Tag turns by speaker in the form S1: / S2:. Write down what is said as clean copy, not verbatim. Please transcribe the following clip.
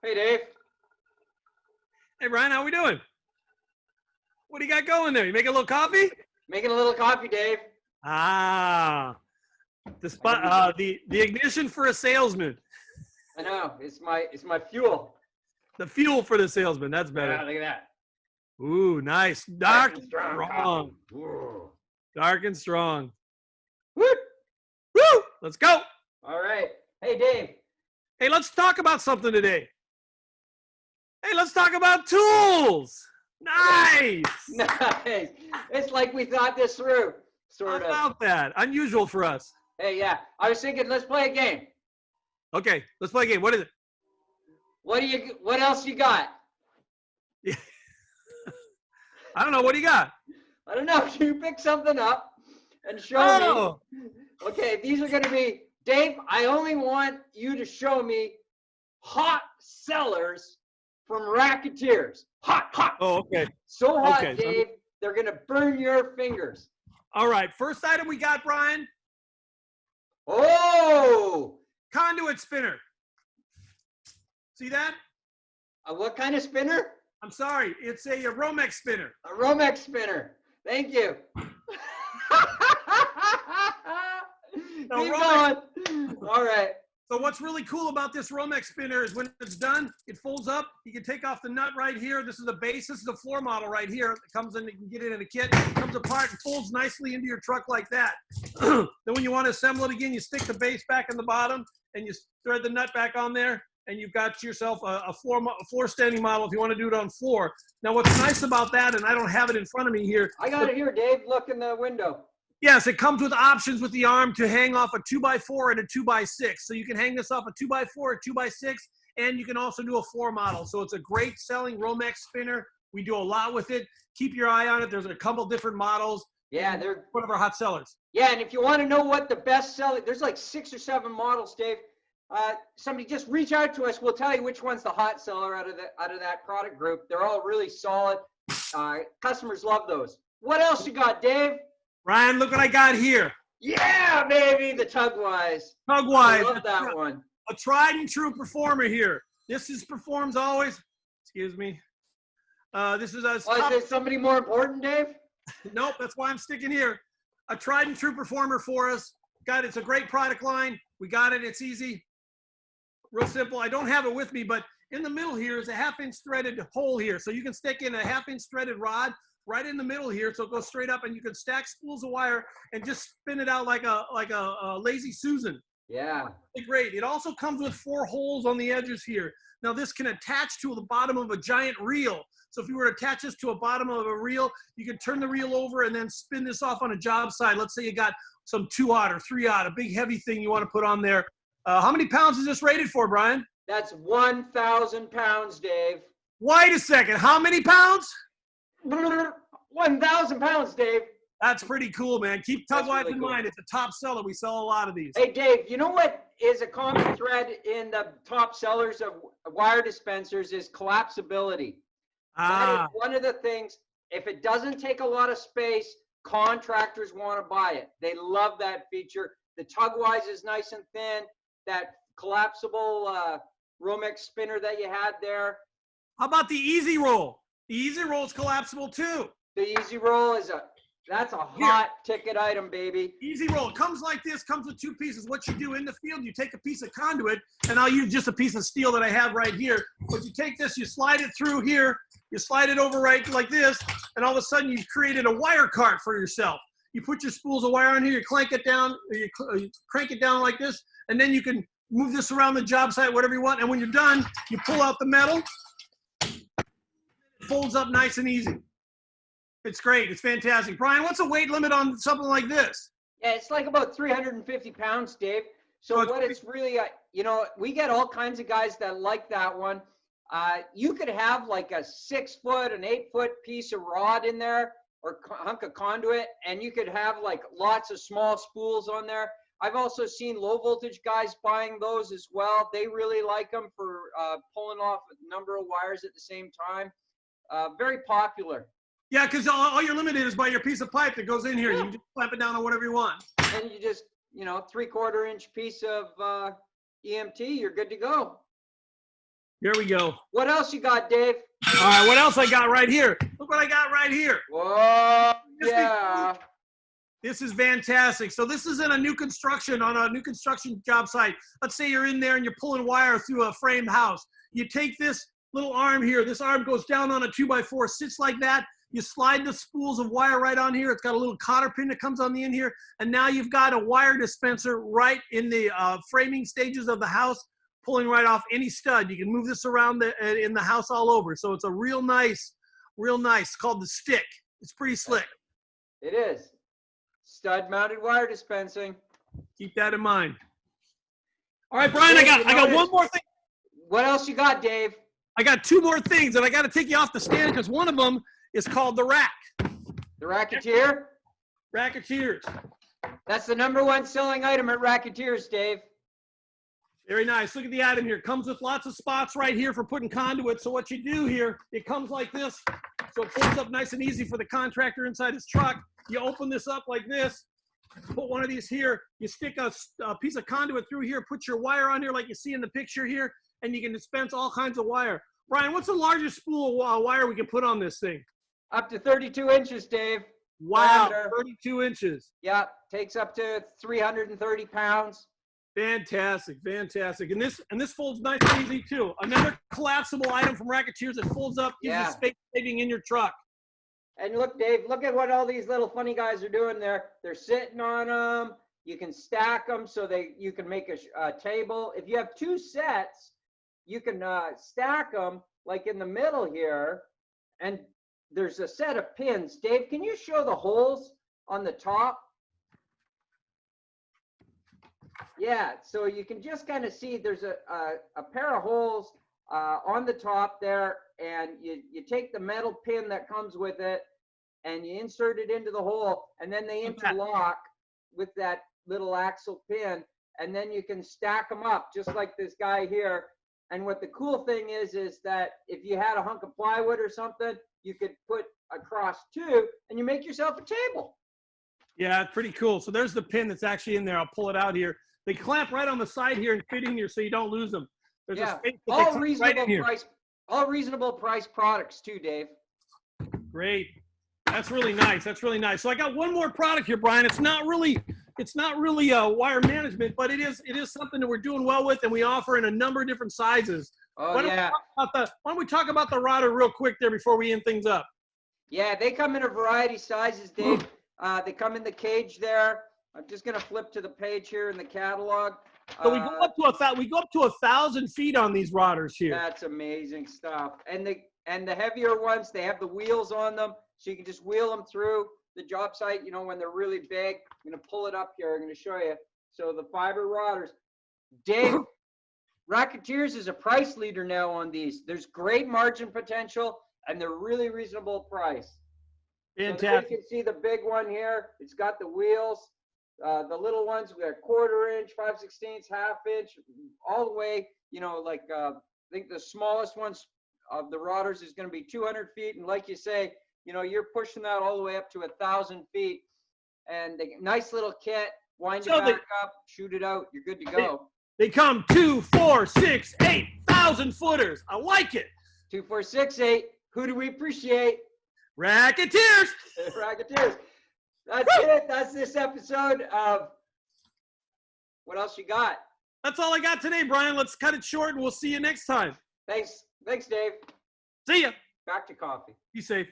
S1: Hey, Dave.
S2: Hey, Brian, how we doing? What do you got going there? You making a little coffee?
S1: Making a little coffee, Dave.
S2: Ah, the ignition for a salesman.
S1: I know. It's my fuel.
S2: The fuel for the salesman. That's better.
S1: Yeah, look at that.
S2: Ooh, nice. Dark and
S1: strong
S2: strong.
S1: coffee. Whoa.
S2: Dark and strong.
S1: Woo!
S2: Woo! Let's go.
S1: All right. Hey, Dave.
S2: Hey, let's talk about something today. Hey, let's talk about tools. Nice.
S1: Nice. It's like we thought this through,
S2: How
S1: sort of.
S2: about that? Unusual for us.
S1: Hey, yeah. I was thinking, let's play a game.
S2: Okay, let's play a game. What is it?
S1: What else you got?
S2: I don't know. What do you got?
S1: I don't know. You pick something up and show
S2: Oh,
S1: me. Okay, these are going to be, Dave, I only want you to show me hot sellers from racketeers. Hot, hot.
S2: oh, okay.
S1: So hot,
S2: Okay,
S1: Dave, they're going to burn your fingers.
S2: All right. First item we got, Brian.
S1: Oh,
S2: Conduit spinner. See that?
S1: what kind of spinner?
S2: I'm sorry. It's a Romex spinner.
S1: A Romex spinner. Thank you.
S2: No,
S1: Keep
S2: Romex.
S1: going. All right.
S2: So what's really cool about this Romex spinner is when it's done, it folds up. You can take off the nut right here. This is the base. This is the floor model right here. It comes in, you can get it in a kit. It comes apart and folds nicely into your truck like that. Then when you want to assemble it again, you stick the base back in the bottom and you thread the nut back on there. And you've got yourself a floor standing model if you want to do it on floor. Now, what's nice about that, and I don't have it in front of me here.
S1: I got it here, Dave. Look in the window.
S2: Yes, it comes with options with the arm to hang off a 2x4 and a 2x6. So you can hang this off a 2x4 or 2x6, and you can also do a floor model. So it's a great selling Romex spinner. We do a lot with it. Keep your eye on it. There's a couple different models.
S1: Yeah, they're
S2: one of our hot sellers.
S1: Yeah, and if you want to know what the best selling, there's like 6 or 7 models, Dave. Somebody just reach out to us. We'll tell you which one's the hot seller out of that product group. They're all really solid. Customers love those. What else you got, Dave?
S2: Ryan, look what I got here.
S1: Yeah, baby, the Tugwise.
S2: Tugwise.
S1: I love that one.
S2: A tried and true performer here. This is performs always. Excuse me. This is us.
S1: Is there somebody more important, Dave?
S2: Nope, that's why I'm sticking here. A tried and true performer for us. It's a great product line. We got it. It's easy. Real simple. I don't have it with me, but in the middle here is a 1/2-inch threaded hole here. So you can stick in a 1/2-inch threaded rod right in the middle here. So it goes straight up and you can stack spools of wire and just spin it out like a lazy Susan.
S1: Yeah.
S2: Great. It also comes with 4 holes on the edges here. Now this can attach to the bottom of a giant reel. So if you were to attach this to a bottom of a reel, you can turn the reel over and then spin this off on a job site. Let's say you got some 2-aught or 3-aught, a big heavy thing you want to put on there. How many pounds is this rated for, Brian?
S1: That's 1,000 pounds, Dave.
S2: Wait a second. How many pounds?
S1: 1,000 pounds, Dave.
S2: That's pretty cool, man. Keep Tugwise
S1: really
S2: in
S1: cool.
S2: mind. It's a top seller. We sell a lot of these.
S1: Hey, Dave, you know what is a common thread in the top sellers of wire dispensers is collapsibility. That is one of the things, if it doesn't take a lot of space, contractors want to buy it. They love that feature. The Tugwise is nice and thin. That collapsible Romex spinner that you had there.
S2: How about the Easy Roll? The Easy Roll is collapsible too.
S1: The Easy Roll that's a hot ticket item, baby.
S2: Easy Roll. It comes like this, comes with 2 pieces. What you do in the field, you take a piece of conduit, and I'll use just a piece of steel that I have right here. But you take this, you slide it through here, you slide it over right like this, and all of a sudden you've created a wire cart for yourself. You put your spools of wire in here, you clank it down, you crank it down like this, and then you can move this around the job site, whatever you want. And when you're done, you pull out the metal. It folds up nice and easy. It's great. It's fantastic. Brian, what's the weight limit on something like this?
S1: Yeah, it's like about 350 pounds, Dave. So what it's really, we get all kinds of guys that like that one. You could have like a 6-foot, an 8-foot piece of rod in there or hunk of conduit, and you could have like lots of small spools on there. I've also seen low voltage guys buying those as well. They really like them for pulling off a number of wires at the same time. Very popular.
S2: Yeah, because all you're limited is by your piece of pipe that goes in here. You can just clamp it down on whatever you want.
S1: And you just, 3/4 inch piece of EMT, you're good to go.
S2: Here we go.
S1: What else you got, Dave?
S2: All right, what else I got right here? Look what I got right here.
S1: Whoa, yeah.
S2: This is fantastic. So this is in a new construction, on a new construction job site. Let's say you're in there and you're pulling wire through a framed house. You take this little arm here. This arm goes down on a 2x4, sits like that. You slide the spools of wire right on here. It's got a little cotter pin that comes on the end here. And now you've got a wire dispenser right in the framing stages of the house, pulling right off any stud. You can move this around in the house all over. So it's a real nice. It's called the Stick. It's pretty slick.
S1: It is. Stud mounted wire dispensing.
S2: Keep that in mind. All right, Brian, I got one more thing.
S1: What else you got, Dave?
S2: I got two more things, and I got to take you off the stand because one of them is called the Rack.
S1: The Racketeer?
S2: Racketeers.
S1: That's the #1 selling item at Racketeers, Dave.
S2: Very nice. Look at the item here. Comes with lots of spots right here for putting conduit. So what you do here, it comes like this. So it folds up nice and easy for the contractor inside his truck. You open this up like this. Put one of these here. You stick a piece of conduit through here. Put your wire on here like you see in the picture here. And you can dispense all kinds of wire. Brian, what's the largest spool of wire we can put on this thing?
S1: Up to 32 inches, Dave.
S2: Wow,
S1: Diameter.
S2: 32 inches.
S1: Yeah, takes up to 330 pounds.
S2: Fantastic, fantastic. And this folds nice and easy too. Another collapsible item from Racketeers that folds up, gives you space saving in your truck.
S1: And look, Dave, look at what all these little funny guys are doing there. They're sitting on them. You can stack them so you can make a table. If you have two sets, you can stack them like in the middle here. And there's a set of pins. Dave, can you show the holes on the top? Yeah, so you can just kind of see there's a pair of holes on the top there, and you take the metal pin that comes with it and you insert it into the hole, and then they interlock with that little axle pin, and then you can stack them up just like this guy here. And what the cool thing is that if you had a hunk of plywood or something, you could put across two and you make yourself a table.
S2: Yeah, it's pretty cool. So there's the pin that's actually in there. I'll pull it out here. They clamp right on the side here and fit in here so you don't lose them. There's a space that
S1: all reasonable price, all reasonable price products too, Dave.
S2: Great. That's really nice. That's really nice. So I got one more product here, Brian. It's not really wire management, but it is something that we're doing well with, and we offer in a number of different sizes.
S1: Oh,
S2: why don't we talk about the rodder real quick there before we end things up?
S1: Yeah, they come in a variety of sizes, Dave. They come in the cage there. I'm just going to flip to the page here in the catalog.
S2: So we go up to 1,000 feet on these rodders here.
S1: That's amazing stuff. And the heavier ones, they have the wheels on them, so you can just wheel them through the job site, you know, when they're really big. I'm going to pull it up here. I'm going to show you. So the fiber rodders. Dave, Racketeers is a price leader now on these. There's great margin potential, and they're really reasonable price.
S2: Fantastic.
S1: So you can see the big one here. It's got the wheels. The little ones, we got 1/4 inch, 5/16, 1/2 inch, all the way, you know, like I think the smallest ones of the rodders is going to be 200 feet. And like you say, you know, you're pushing that all the way up to 1,000 feet. And nice little kit, wind it back up, shoot it out. You're good to go.
S2: They come 2, 4, 6, 8,000 footers. I like it.
S1: 2, 4, 6, 8. Who do we appreciate?
S2: Racketeers.
S1: Racketeers. That's it. That's this episode of What Else You Got?
S2: That's all I got today, Brian. Let's cut it short, and we'll see you next time.
S1: Thanks, Dave.
S2: See ya.
S1: Back to coffee.
S2: Be safe.